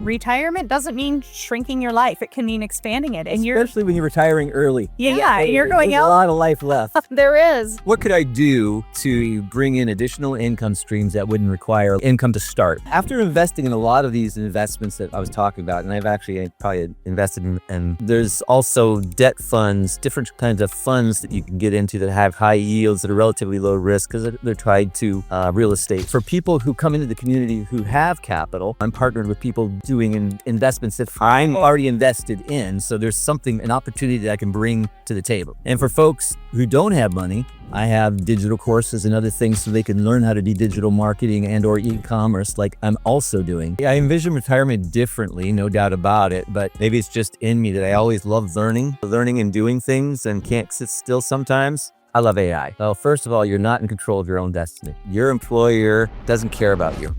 retirement doesn't mean shrinking your life. It can mean expanding it. And especially when you're retiring early. you're going There's out. a lot of life left. There is. What could I do to bring in additional income streams that wouldn't require income to start? After investing in a lot of these investments that I was talking about, and I've actually probably invested in, and there's also debt funds, different kinds of funds that you can get into that have high yields that are relatively low risk because they're tied to real estate. For people who come into the community who have capital, I'm partnered with people doing investments that I'm already invested in. So there's an opportunity that I can bring to the table. And for folks who don't have money, I have digital courses and other things so they can learn how to do digital marketing and or e-commerce like I'm also doing. I envision retirement differently, no doubt about it, but maybe it's just in me that I always love learning and doing things and can't sit still sometimes. I love AI. Well, first of all, you're not in control of your own destiny. Your employer doesn't care about you.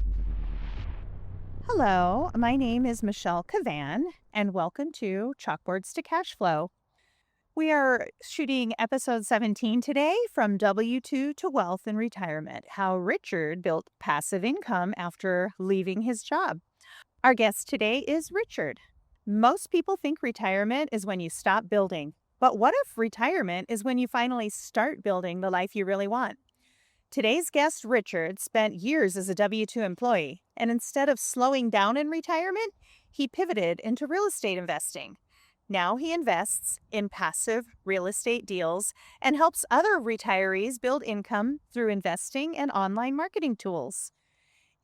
Hello, my name is Michelle Chavannes, and welcome to Chalkboards to Cash Flow. We are shooting episode 17 today, from W-2 to Wealth in Retirement, how Richard built passive income after leaving his job. Our guest today is Richard. Most people think retirement is when you stop building, but what if retirement is when you finally start building the life you really want? Today's guest, Richard, spent years as a W-2 employee, and instead of slowing down in retirement, he pivoted into real estate investing. Now he invests in passive real estate deals and helps other retirees build income through investing and online marketing tools.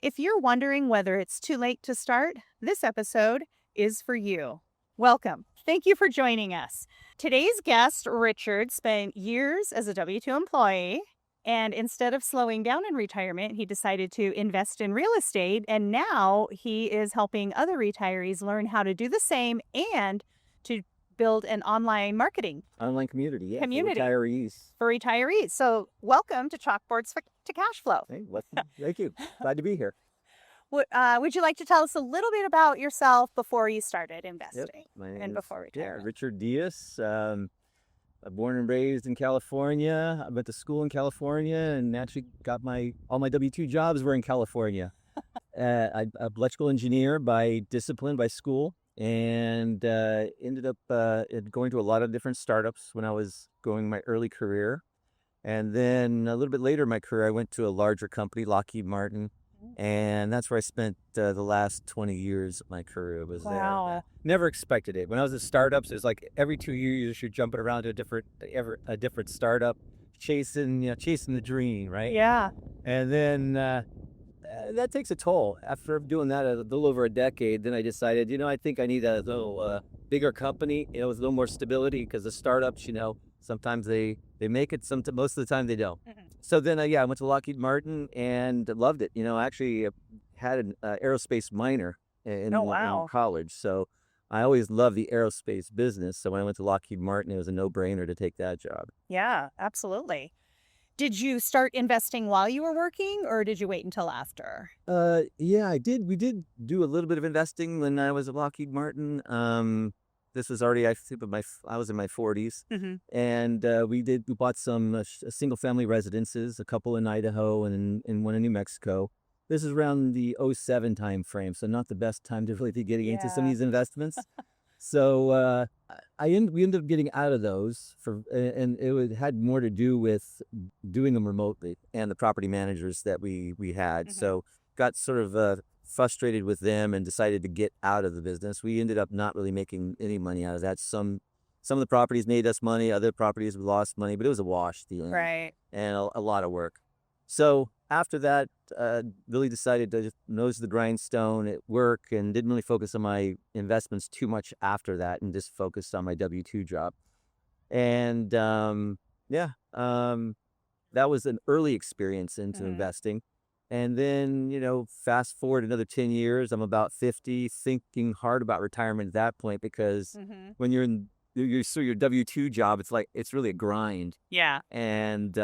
If you're wondering whether it's too late to start, this episode is for you. Welcome. Thank you for joining us. Today's guest, Richard, spent years as a W-2 employee. And instead of slowing down in retirement, he decided to invest in real estate. And now he is helping other retirees learn how to do the same and to build an online marketing Community. For retirees. So welcome to Chalkboards to Cash Flow. Hey, thank you. Glad to be here. Would you like to tell us a little bit about yourself before you started investing before retirement? Richard Diaz. Born and raised in California. I went to school in California and actually got all my W-2 jobs were in California. I'm an electrical engineer by discipline, by school, and ended up going to a lot of different startups when I was going my early career. And then a little bit later in my career, I went to a larger company, Lockheed Martin. And that's where I spent the last 20 years of my career. Wow. Never expected it. When I was at startups, it was like every 2 years you're jumping around to a different startup, chasing the dream, right? Yeah. And then that takes a toll. After doing that a little over a decade, then I decided, I think I need a little bigger company, with a little more stability, because the startups, sometimes they make it, most of the time they don't. Mm-hmm. So then, I went to Lockheed Martin and loved it. I actually had an aerospace minor in college. So I always loved the aerospace business. So when I went to Lockheed Martin, it was a no-brainer to take that job. Yeah, absolutely. Did you start investing while you were working, or did you wait until after? Yeah, I did. We did do a little bit of investing when I was at Lockheed Martin. This was already, I think, I was in my 40s, mm-hmm. and we bought some single family residences, a couple in Idaho and one in New Mexico. This is around the 2007 time frame, so not the best time to really be getting into some of these investments. So we ended up getting out of those, and it had more to do with doing them remotely and the property managers that we had. Mm-hmm. So got sort of frustrated with them and decided to get out of the business. We ended up not really making any money out of that. Some of the properties made us money, other properties we lost money, but it was a wash deal, right? And a lot of work. So after that, really decided to just nose to the grindstone at work and didn't really focus on my investments too much after that, and just focused on my W-2 job. And that was an early experience into investing. And then, fast forward another 10 years, I'm about 50, thinking hard about retirement at that point, because mm-hmm. when you're in your W-2 job, it's really a grind. Yeah. And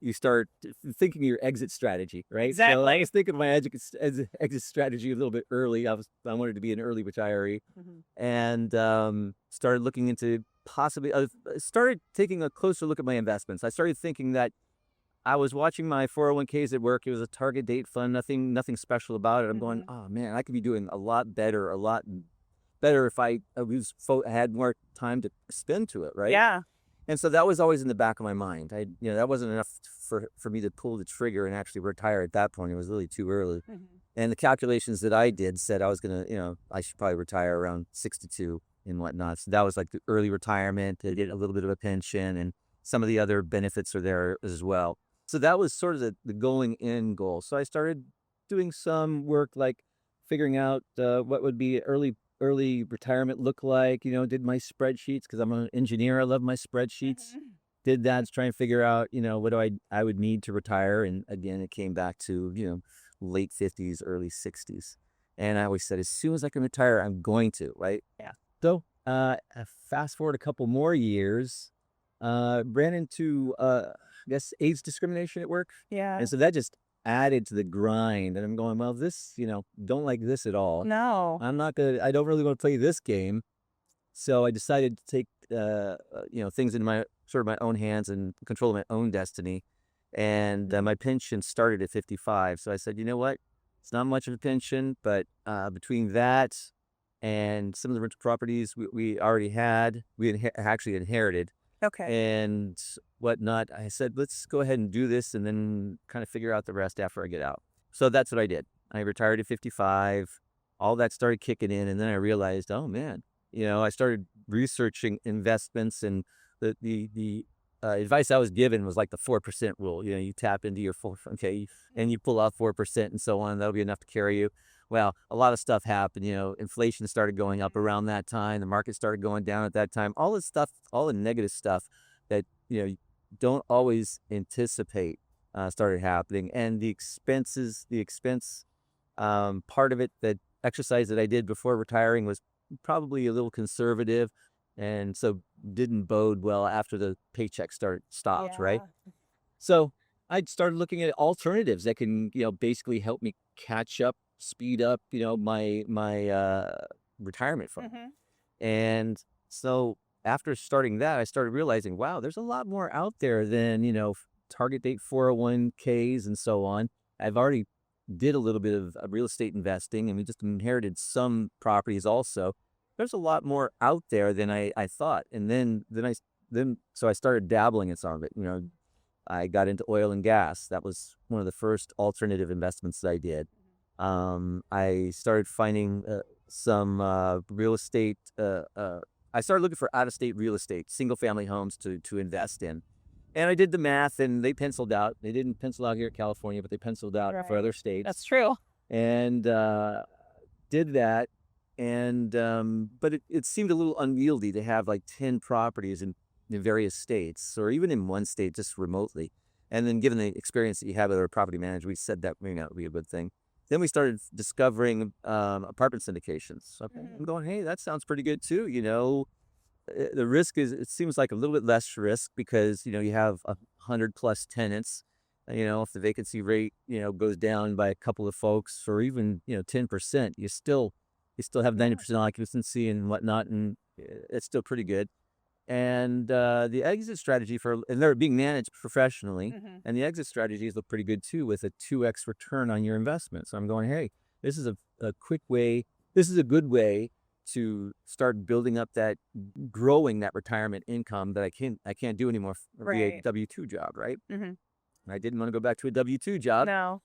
you start thinking your exit strategy, right? Exactly. So I was thinking of my exit strategy a little bit early. I wanted to be an early retiree, mm-hmm. and started looking into started taking a closer look at my investments. I started thinking that I was watching my 401ks at work. It was a target date fund, nothing special about it. I'm going, Mhm. oh man, I could be doing a lot better if I had more time to spend to it, right? Yeah. And so that was always in the back of my mind. That wasn't enough for me to pull the trigger and actually retire at that point. It was really too early. Mhm. And the calculations that I did said I was gonna, I should probably retire around 62 and whatnot. So that was like the early retirement to get a little bit of a pension, and some of the other benefits are there as well. So that was sort of the going in goal. So I started doing some work like figuring out what would be early retirement look like. Did my spreadsheets because I'm an engineer. I love my spreadsheets. Mhm. Did that to try and figure out, what I would need to retire. And again, it came back to, late 50s, early 60s. And I always said, as soon as I can retire, I'm going to, right? Yeah. So fast forward a couple more years, ran into, I guess, age discrimination at work. Yeah. And so that just added to the grind. And I'm going, well, this, don't like this at all. No. I don't really want to play this game. So I decided to take, things in my sort of my own hands and control my own destiny. And my pension started at 55. So I said, you know what? It's not much of a pension, but between that and some of the rental properties we already had, actually inherited Okay. and whatnot. I said, let's go ahead and do this and then kind of figure out the rest after I get out. So that's what I did. I retired at 55. All that started kicking in. And then I realized, oh man, I started researching investments, and the advice I was given was like the 4% rule. You tap into your 401k and you pull out 4% and so on. That'll be enough to carry you. Well, a lot of stuff happened. Inflation started going up around that time. The market started going down at that time. All this stuff, all the negative stuff that you don't always anticipate started happening, and the expense part of it, that exercise that I did before retiring, was probably a little conservative, and so didn't bode well after the paycheck stopped, right? Yeah. So I started looking at alternatives that can, basically help me catch up, speed up, my retirement fund. Mhm. And so after starting that, I started realizing, wow, there's a lot more out there than, target date 401ks and so on. I've already did a little bit of real estate investing, and we just inherited some properties also. There's a lot more out there than I thought. And so I started dabbling in some of it. I got into oil and gas. That was one of the first alternative investments that I did. I started finding some real estate. I started looking for out-of-state real estate, single-family homes to invest in. And I did the math, and they penciled out. They didn't pencil out here at California, but they penciled out for Right. other states. That's true. And did that. And but it seemed a little unwieldy to have like 10 properties in various states, or even in one state just remotely. And then given the experience that you have with our property manager, we said that may not be a good thing. Then we started discovering apartment syndications. Okay, I'm going, hey, that sounds pretty good too. The risk it seems like a little bit less risk because, you have 100+ tenants. If the vacancy rate, goes down by a couple of folks, or even, 10%, you still have 90% occupancy and whatnot, and it's still pretty good. And the exit strategy and they're being managed professionally, Mhm. and the exit strategies look pretty good too, with a 2x return on your investment. So I'm going, hey, this is a quick way. This is a good way to start building up growing that retirement income that I can't do anymore via Right. W-2 job, right? Mhm. I didn't want to go back to a W-2 job. No.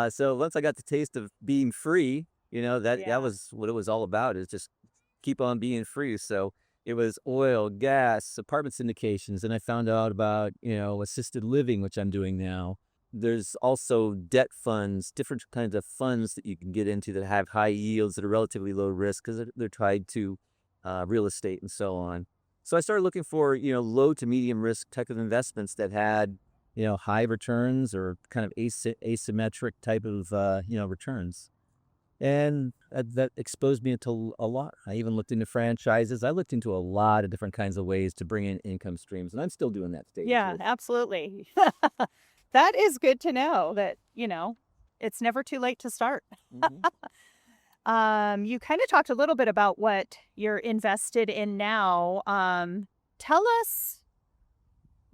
So once I got the taste of being free, that Yeah. was what it was all about, is just keep on being free. So it was oil, gas, apartment syndications. And I found out about, assisted living, which I'm doing now. There's also debt funds, different kinds of funds that you can get into that have high yields that are relatively low risk because they're tied to real estate and so on. So I started looking for, low to medium risk type of investments that had, high returns, or kind of asymmetric type of, returns. And that exposed me to a lot. I even looked into franchises. I looked into a lot of different kinds of ways to bring in income streams, and I'm still doing that today Yeah, too. absolutely. That is good to know that, it's never too late to start. Mhm. You kind of talked a little bit about what you're invested in now. Tell us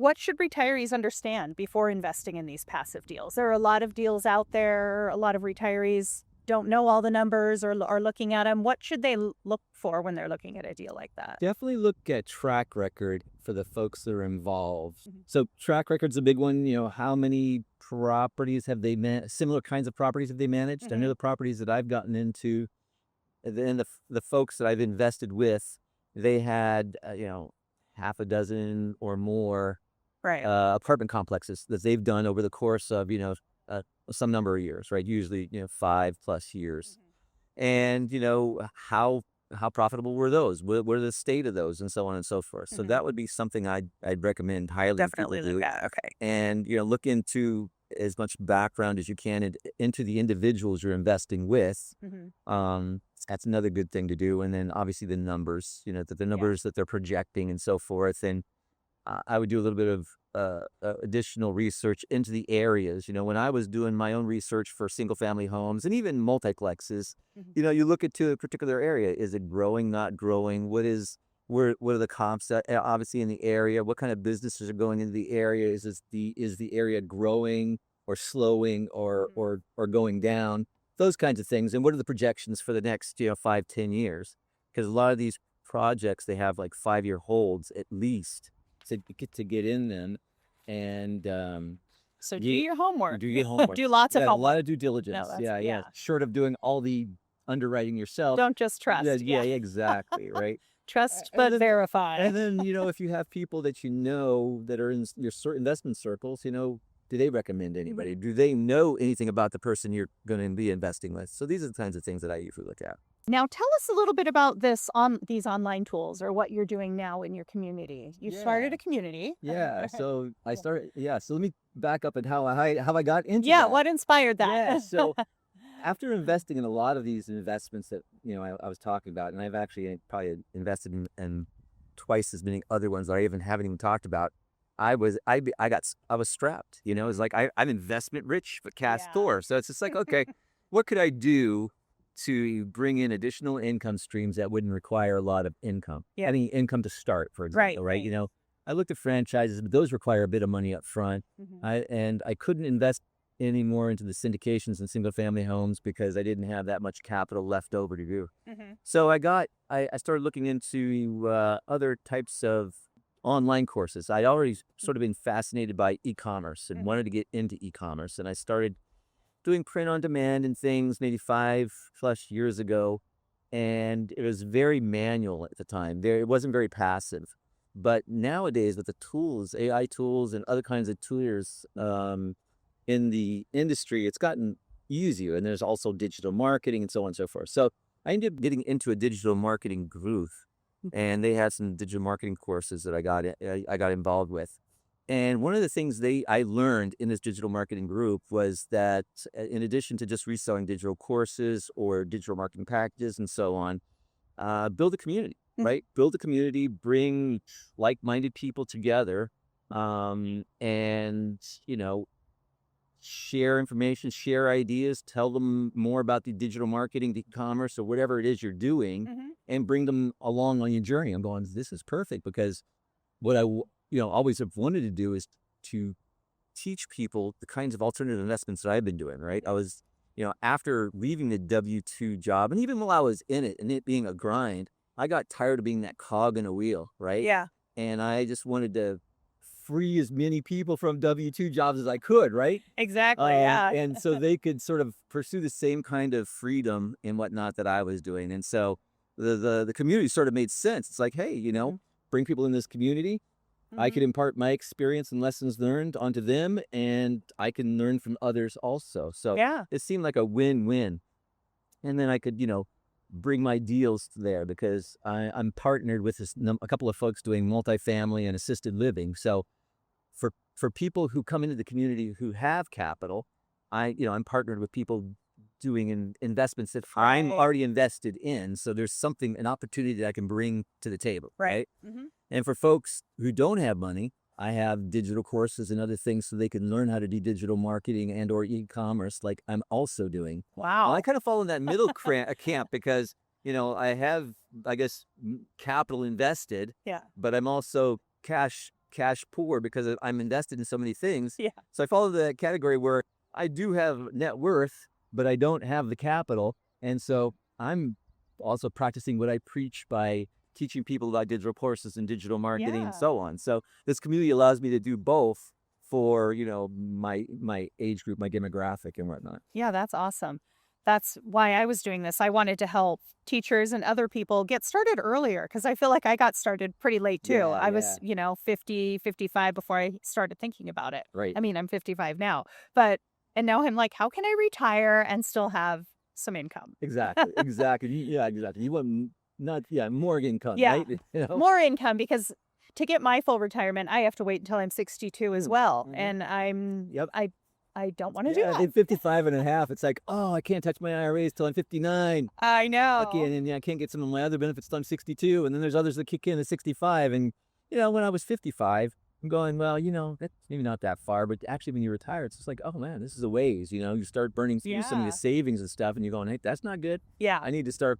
What should retirees understand before investing in these passive deals? There are a lot of deals out there. A lot of retirees don't know all the numbers or are looking at them. What should they look for when they're looking at a deal like that? Definitely look at track record for the folks that are involved. Mhm. So track record's a big one. How many properties have they similar kinds of properties have they managed? I know Mhm. the properties that I've gotten into, and then the folks that I've invested with, they had half a dozen or more Right. apartment complexes that they've done over the course of some number of years, right? Usually 5+ years. Mhm. And how profitable were those? What are the state of those, and so on and so forth. So Mhm. that would be something I'd recommend highly that people Definitely look do. at. Okay. And look into as much background as you can into the individuals you're investing with. Mhm. That's another good thing to do. And then obviously the numbers, the Yeah. numbers that they're projecting and so forth. And I would do a little bit of additional research into the areas. When I was doing my own research for single family homes and even multiplexes, Mhm. you look into a particular area. Is it growing, not growing? What are the comps obviously in the area? What kind of businesses are going into the area? Is the area growing or slowing Mhm. or going down? Those kinds of things. And what are the projections for the next 5-10 years? Because a lot of these projects, they have like 5-year holds at least to get in them. And So do you your homework. do your homework. Do lots of Yeah, a lot homework. of due No, diligence. that's Yeah, yeah. yeah. Short of doing all the underwriting yourself. Don't just Yeah, trust. yeah, Yeah. exactly, right? Trust And but then verify. and then, if you have people that that are in your investment circles, do they recommend anybody? Mhm. Do they know anything about the person you're going to be investing with? So these are the kinds of things that I usually look at. Now tell us a little bit about these online tools or what you're doing now in your community. You started Yeah. a community. Yeah. So I Yeah. started, yeah. So let me back up and how I got into Yeah, that. what inspired that? Yeah. So after investing in a lot of these investments that I was talking about, and I've actually probably invested in twice as many other ones that I even haven't even talked about. I was strapped. It's Mhm. like I'm investment rich but cash Yeah. poor. So it's just like, okay, what could I do to bring in additional income streams that wouldn't require a lot of income? Yeah. Any income to start, for Right, example, right? right. I looked at franchises, but those require a bit of money up front. Mhm. I couldn't invest any more into the syndications and single family homes because I didn't have that much capital left over to do. Mhm. So I started looking into other types of online courses. I'd already sort of been fascinated by e-commerce and Mhm. wanted to get into e-commerce. And I started doing print on demand and things maybe 5+ years ago. And it was very manual at the time. It wasn't very passive. But nowadays with the tools, AI tools and other kinds of tools, in the industry, it's gotten easier. And there's also digital marketing and so on and so forth. So I ended up getting into a digital marketing group, and they had some digital marketing courses that I got involved with. And one of the things I learned in this digital marketing group was that in addition to just reselling digital courses or digital marketing packages and so on, build a community, Mhm. right? Build a community, bring like-minded people together, and share information, share ideas, tell them more about the digital marketing, the commerce, or whatever it is you're doing, Mhm. and bring them along on your journey. I'm going, this is perfect because what always have wanted to do is to teach people the kinds of alternative investments that I've been doing, right? I was, after leaving the W-2 job, and even while I was in it and it being a grind, I got tired of being that cog in a wheel, right? Yeah. And I just wanted to free as many people from W-2 jobs as I could, right? Exactly. Yeah. And so they could sort of pursue the same kind of freedom and whatnot that I was doing. And so the community sort of made sense. It's like, hey, Mhm. bring people in this community. I Mhm. could impart my experience and lessons learned onto them, and I can learn from others also. So Yeah. it seemed like a win-win. And then I could, bring my deals there because I'm partnered with a couple of folks doing multifamily and assisted living. So for people who come into the community who have capital, I'm partnered with people doing investments that I'm Right. already invested in. So there's an opportunity that I can bring to the table, Right. right? Mhm. And for folks who don't have money, I have digital courses and other things so they can learn how to do digital marketing and or e-commerce like I'm also doing. And I Wow. kind of fall in that middle camp because, I have, I guess, capital invested, Yeah. but I'm also cash cash poor because I'm invested in so many things. Yeah. So I fall into that category where I do have net worth, but I don't have the capital. And so I'm also practicing what I preach by teaching people about digital courses and digital marketing and Yeah. so on. So this community allows me to do both for, my age group, my demographic and whatnot. Yeah, that's awesome. That's why I was doing this. I wanted to help teachers and other people get started earlier because I feel like I got started pretty late too. Yeah, I yeah. was, 50, 55 before I started thinking about it. Right. I mean, I'm 55 now, and now I'm like, how can I retire and still have some income? Exactly. Exactly. Yeah, exactly. You want not, more income, Yeah. right? You know? More income because to get my full retirement, I have to wait until I'm 62 as well. Mhm. And Yep. I don't want to do Yeah, that. at 55 and a half, it's like, oh, I can't touch my IRAs till I'm 59. I Lucky, know. and then I can't get some of my other benefits till I'm 62. And then there's others that kick in at 65. And, when I was 55, I'm going, well, that's maybe not that far, but actually when you retire, it's just like, oh man, this is a ways, you start burning through some of your Yeah. savings and stuff. And you're going, hey, that's not good. Yeah. I need to start,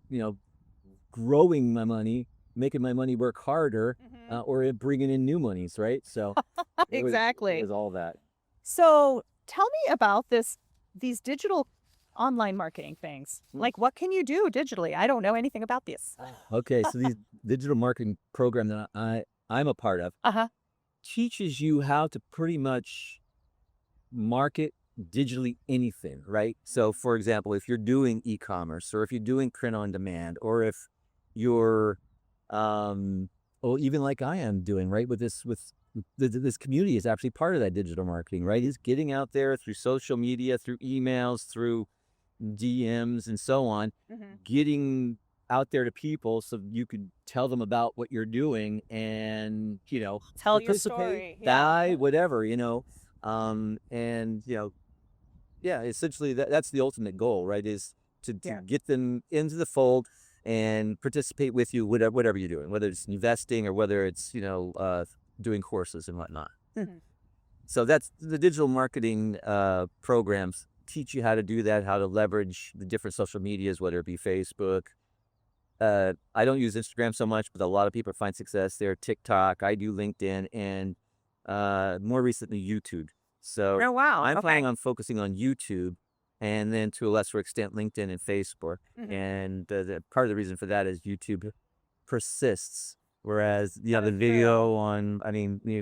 growing my money, making my money work harder, Mhm. or bringing in new monies, right? So it Exactly. was all that. So tell me about these digital online marketing things. Mm. Like, what can you do digitally? I don't know anything about this. Okay, so these digital marketing program that I'm a part of Uh huh. teaches you how to pretty much market digitally anything, right? So for example, if you're doing e-commerce or if you're doing print on demand or if you're or even like I am doing, right, with this community is actually part of that digital marketing, right? Is getting out there through social media, through emails, through DMs and so on, Hmm. getting out there to people so you could tell them about what you're doing and, Tell your participate, story. Yeah. die, whatever, and, yeah, essentially that's the ultimate goal, right? Is to Yeah. get them into the fold and participate with you, whatever you're doing, whether it's investing or whether it's, doing courses and whatnot. Mhm. So that's the digital marketing programs teach you how to do that, how to leverage the different social medias, whether it be Facebook. I don't use Instagram so much, but a lot of people find success there. TikTok, I do LinkedIn, and more recently YouTube. So Oh wow. I'm planning Okay. on focusing on YouTube, and then to a lesser extent LinkedIn and Facebook. Hmm. And part of the reason for that is YouTube persists, whereas That the is true.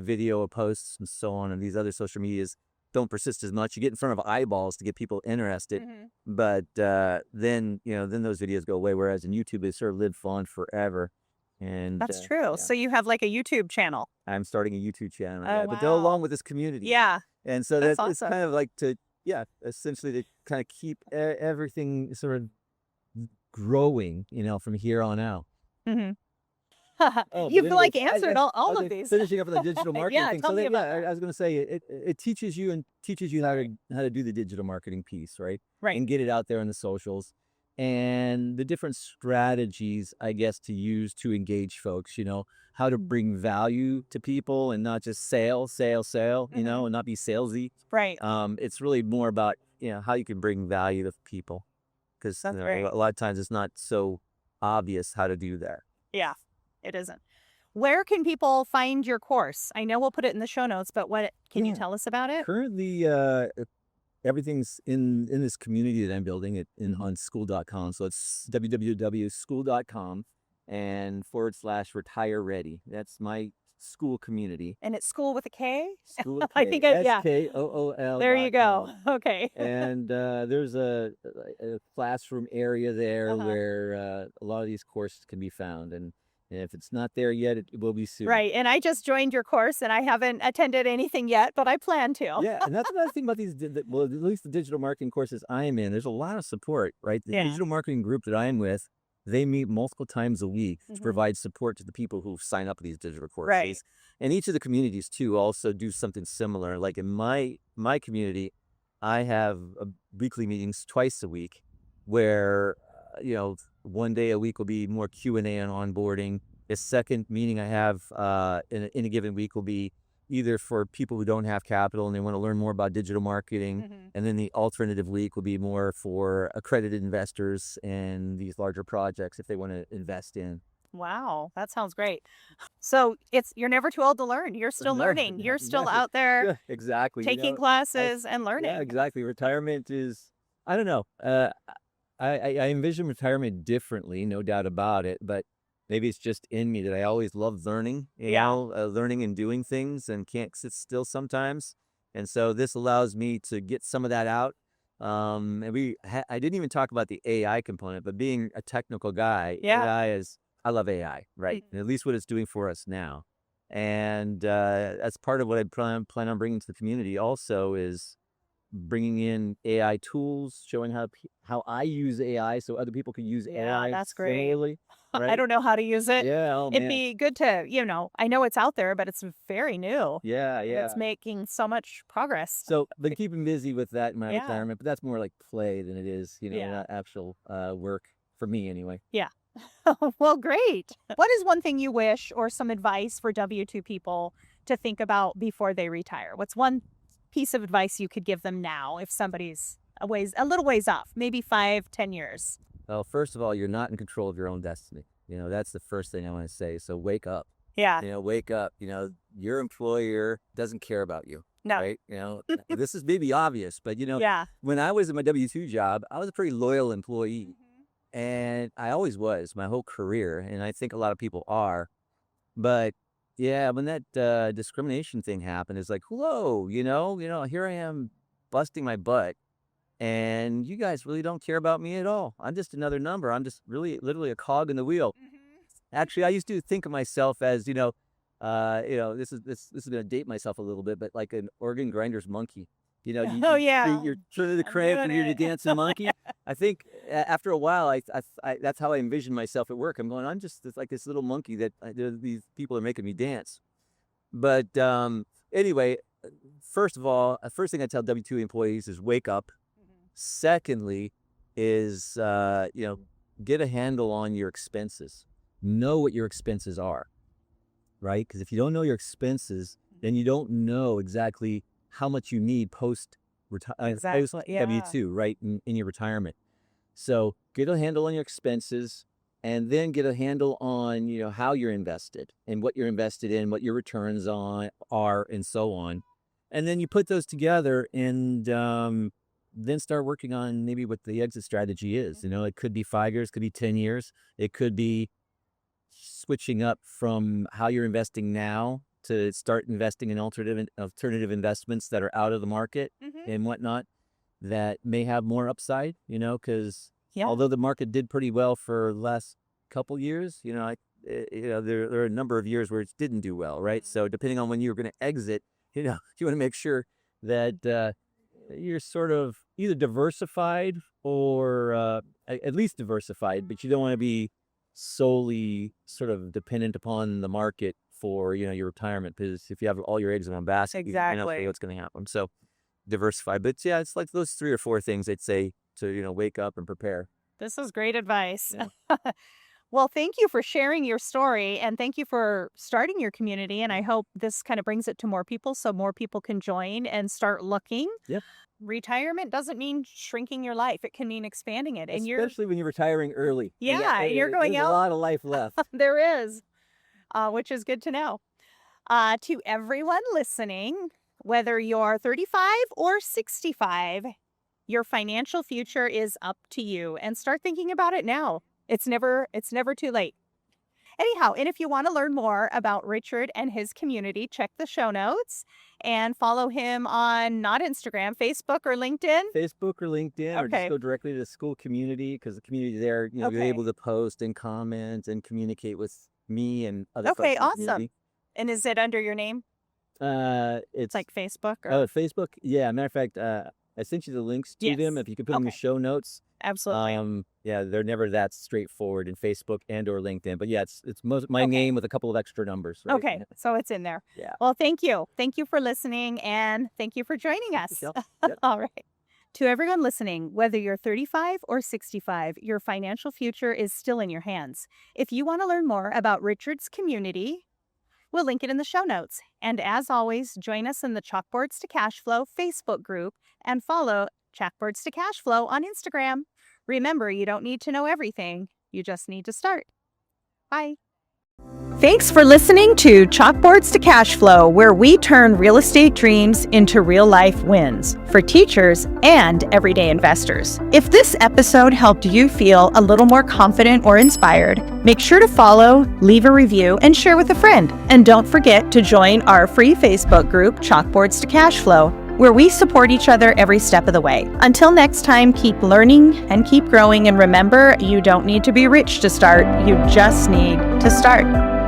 video posts and so on, and these other social medias don't persist as much. You get in front of eyeballs to get people interested, Hmm. but then those videos go away. Whereas in YouTube, they sort of live on forever. And That's true. yeah, So you have like a YouTube channel. I'm starting a YouTube channel, Oh yeah, but go along wow. with this community, Yeah. and so That's that it's awesome. kind of like essentially to kind of keep everything sort of growing, from here on out. Hmm. Oh, but You've anyway, like answered all of these. finishing up with the digital marketing Yeah. thing. Tell So me that, yeah, about that. I was going to say it teaches you how to do the digital marketing piece, right? Right. And get it out there in the socials and the different strategies, I guess, to use to engage folks, how to bring value to people and not just sale, Hmm. and not be salesy. Right. It's really more about, how you can bring value to people because That's a right. lot of times it's not so obvious how to do that. Yeah. It isn't. Where can people find your course? I know we'll put it in the show notes, but what can you Yeah. tell us about it? Currently, everything's in this community that I'm building on school.com. So it's www.school.com and /retire ready. That's my school community. And it's school with a K? School with I K, think yeah. There you go. SKOOL.com. Okay. And there's a classroom area there Uh-huh. where a lot of these courses can be found. And if it's not there yet, it will be soon. Right. And I just joined your course and I haven't attended anything yet, but I plan to. Yeah, and that's another thing about well, at least the digital marketing courses I'm in, there's a lot of support, right? The Yeah. digital marketing group that I'm with, they meet multiple times a week to Mhm. provide support to the people who sign up for these digital courses. Right. And each of the communities too also do something similar. Like in my community, I have weekly meetings twice a week where one day a week will be more Q&A on onboarding. The second meeting I have in a given week will be either for people who don't have capital and they want to learn more about digital marketing. Mhm. And then the alternative week will be more for accredited investors and these larger projects if they want to invest in. Wow, that sounds great. So you're never too old to learn. You're still Learn. learning. You're still Exactly. out there Yeah, exactly. taking I classes and yeah, learning. exactly. Retirement is, I don't know. I envision retirement differently, no doubt about it. But maybe it's just in me that I always love learning. Yeah. Learning and doing things, and can't sit still sometimes. And so this allows me to get some of that out. I didn't even talk about the AI component, but being a technical guy, Yeah. I love AI, right? Mhm. At least what it's doing for us now. And that's part of what I plan on bringing to the community also is bringing in AI tools, showing how I use AI so other people can use Yeah, AI that's great. similarly, I right? don't know how to use it. Yeah, oh It'd man. be good to, I know it's out there, but it's very new Yeah, and it's yeah. making so much progress. So been keeping busy with that in my Yeah. retirement, but that's more like play than it is, Yeah. not actual work for me anyway. Yeah. Well, great. What is one thing you wish or some advice for W-2 people to think about before they retire? What's one piece of advice you could give them now if somebody's a little ways off, maybe 5, 10 years? Well, first of all, you're not in control of your own destiny. That's the first thing I want to say. So wake up. Yeah. Wake up. Your employer doesn't care about you, No. right? This is maybe obvious, but Yeah. when I was in my W-2 job, I was a pretty loyal employee, Mhm. and I always was my whole career, and I think a lot of people are. But yeah, when that discrimination thing happened, it's like, whoa, here I am busting my butt, and you guys really don't care about me at all. I'm just another number. I'm just really literally a cog in the wheel. Mhm. Actually, I used to think of myself as, this is gonna date myself a little bit, but like an organ grinder's monkey. Oh, yeah. You're turning the I'm crank doing and you're the it. dancing monkey. I think after a while, that's how I envision myself at work. I'm going, I'm just like this little monkey that these people are making me dance. But anyway, first of all, first thing I tell W-2 employees is wake up. Mhm. Secondly, is get a handle on your expenses. Know what your expenses are, right? Because if you don't know your expenses, then you don't know exactly how much you need post Exactly. W Yeah. two, right, in your retirement. So get a handle on your expenses, and then get a handle on how you're invested and what you're invested in, what your returns on are, and so on. And then you put those together, and then start working on maybe what the exit strategy is. Mhm. It could be 5 years, could be 10 years, it could be switching up from how you're investing now to start investing in alternative investments that are out of the market Mhm. and whatnot that may have more upside, because Yeah. although the market did pretty well for the last couple years, there are a number of years where it didn't do well, right? So depending on when you're going to exit, you want to make sure that you're sort of either diversified or at least diversified, but you don't want to be solely sort of dependent upon the market for your retirement, because if you have all your eggs in one basket, you never know Exactly. what's going to happen. So diversify. But yeah, it's like those 3 or 4 things I'd say to, wake up and prepare. This is great advice. Yeah. Well, thank you for sharing your story and thank you for starting your community. And I hope this kind of brings it to more people so more people can join and start looking. Yep. Retirement doesn't mean shrinking your life, it can mean expanding it. And Especially when you're retiring early. yeah, you're going There's a out. lot of life left. There is, which is good to know. To everyone listening, whether you're 35 or 65, your financial future is up to you and start thinking about it now. It's never too late. Anyhow, and if you want to learn more about Richard and his community, check the show notes and follow him on not Instagram, Facebook or LinkedIn. Facebook or LinkedIn, or just Okay. go directly to the school community, because the community there, you're Okay. able to post and comment and communicate with me and other folks Okay, in the awesome. community. And is it under your name? It's Like Facebook or Facebook. Yeah, matter of fact, I sent you the links to them. yes. If you could put them in the Okay. show notes. Absolutely. Yeah, they're never that straightforward in Facebook and or LinkedIn. But yeah, it's my Okay. name with a couple of extra numbers, right? Okay. So it's in there. Yeah. Well, thank you. Thank you for listening and thank you for joining Thanks, us. Michelle. Yep. All right. To everyone listening, whether you're 35 or 65, your financial future is still in your hands. If you want to learn more about Richard's community, we'll link it in the show notes. And as always, join us in the Chalkboards to Cashflow Facebook group and follow Chalkboards to Cashflow on Instagram. Remember, you don't need to know everything, you just need to start. Bye. Thanks for listening to Chalkboards to Cash Flow, where we turn real estate dreams into real life wins for teachers and everyday investors. If this episode helped you feel a little more confident or inspired, make sure to follow, leave a review, and share with a friend. And don't forget to join our free Facebook group, Chalkboards to Cash Flow, where we support each other every step of the way. Until next time, keep learning and keep growing. And remember, you don't need to be rich to start. You just need to start.